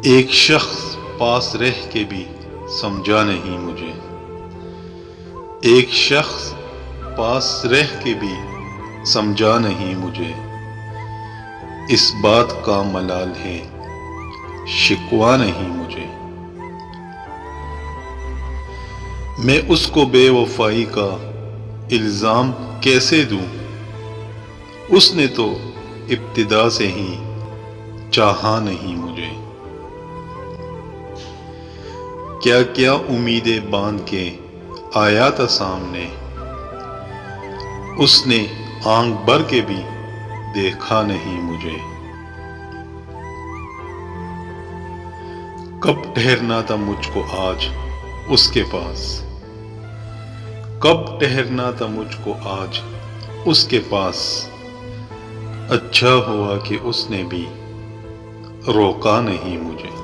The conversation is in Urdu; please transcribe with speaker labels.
Speaker 1: ایک شخص پاس رہ کے بھی سمجھا نہیں مجھے، ایک شخص پاس رہ کے بھی سمجھا نہیں مجھے، اس بات کا ملال ہے شکوہ نہیں مجھے۔ میں اس کو بے وفائی کا الزام کیسے دوں، اس نے تو ابتدا سے ہی چاہا نہیں مجھے۔ کیا کیا امیدیں باندھ کے آیا تھا سامنے، اس نے آنکھ بھر کے بھی دیکھا نہیں مجھے۔ کب ٹھہرنا تھا مجھ کو آج اس کے پاس، کب ٹھہرنا تھا مجھ کو آج اس کے پاس، اچھا ہوا کہ اس نے بھی روکا نہیں مجھے۔